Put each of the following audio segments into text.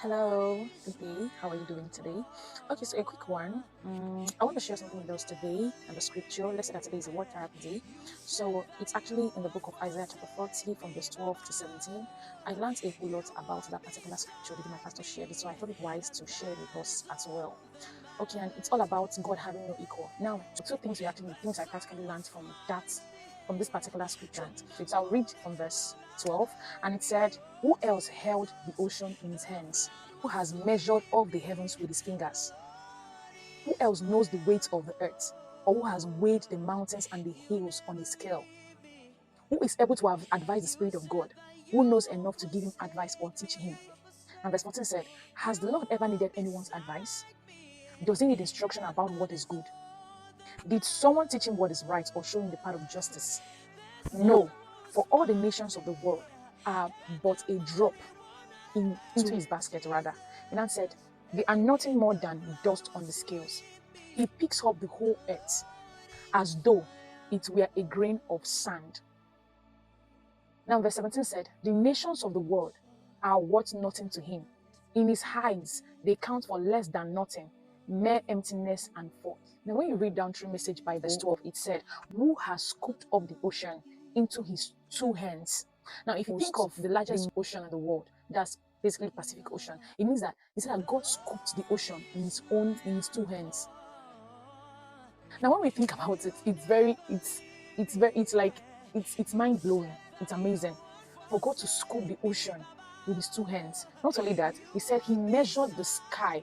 Hello, good day. How are you doing today? Okay, so a quick one. I want to share something with us today and the scripture. Let's say that today is a word therapy day. So it's actually in the book of Isaiah, chapter 40, from verse 12 to 17. I learned a whole lot about that particular scripture. Did my pastor share it? So I thought it wise to share it with us as well. Okay, and it's all about God having no equal. Now, two things I practically learned from this particular scripture. So I'll read from verse 12, and it said, "Who else held the ocean in his hands? Who has measured all the heavens with his fingers? Who else knows the weight of the earth? Or who has weighed the mountains and the hills on a scale? Who is able to advise the Spirit of God? Who knows enough to give him advice or teach him?" And verse 14 said, "Has the Lord ever needed anyone's advice? Does he need instruction about what is good? Did someone teach him what is right or show him the path of justice? No, for all the nations of the world are but a drop into his basket, rather." And then said, "They are nothing more than dust on the scales. He picks up the whole earth as though it were a grain of sand." Now, verse 17 said, "The nations of the world are worth nothing to him. In his eyes, they count for less than nothing, mere emptiness and fall." Now, when you read down through Message by verse 12, it said, "Who has scooped up the ocean into his two hands?" Now, if you think of the largest ocean in the world, that's basically Pacific Ocean. It means that it said that God scooped the ocean in his two hands. Now, when we think about it, it's mind blowing. It's amazing for God to scoop the ocean with his two hands. Not only that, he said he measured the sky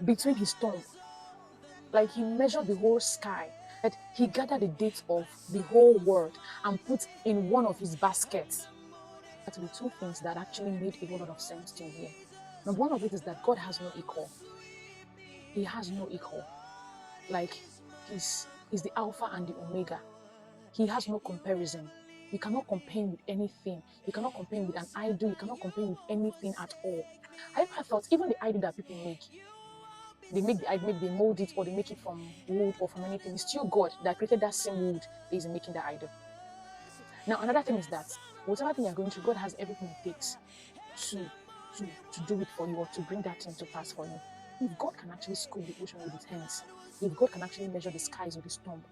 between his thumb, like he measured the whole sky. That he gathered the dates of the whole world and put in one of his baskets. That were two things that actually made a whole lot of sense to me. Now, one of it is that God has no equal. He has no equal. Like he's the Alpha and the Omega. He has no comparison. You cannot compare him with anything. You cannot compare him with an idol. You cannot compare him with anything at all. I ever thought even the idol that people make, they make the idol, maybe they mold it or they make it from wood or from anything. It's still God that created that same wood that is making the idol. Now another thing is that whatever thing you're going through, God has everything it takes to to do it for you or to bring that thing to pass for you. If God can actually scoop the ocean with his hands, if God can actually measure the skies with his thumb,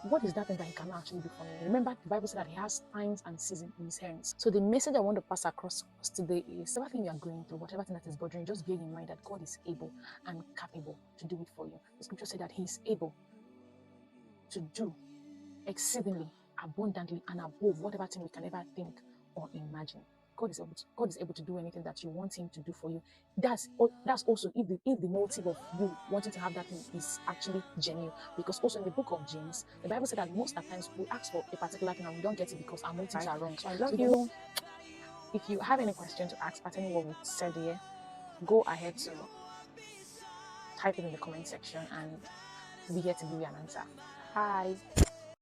what is that thing that he cannot actually do for me? Remember, the Bible said that he has times and seasons in his hands. So the message I want to pass across us today is whatever thing you are going through, whatever thing that is bothering you, just bear in mind that God is able and capable to do it for you. The scripture said that he is able to do exceedingly abundantly and above whatever thing we can ever think or imagine. God is able to do anything that you want him to do for you. That's also if the motive of you wanting to have that thing is actually genuine. Because also in the book of James, the Bible said that most of the times we ask for a particular thing and we don't get it because our motives are wrong. So I love you. If you have any question to ask pertaining what we said here, go ahead to type it in the comment section and we'll be here to give you an answer. Bye.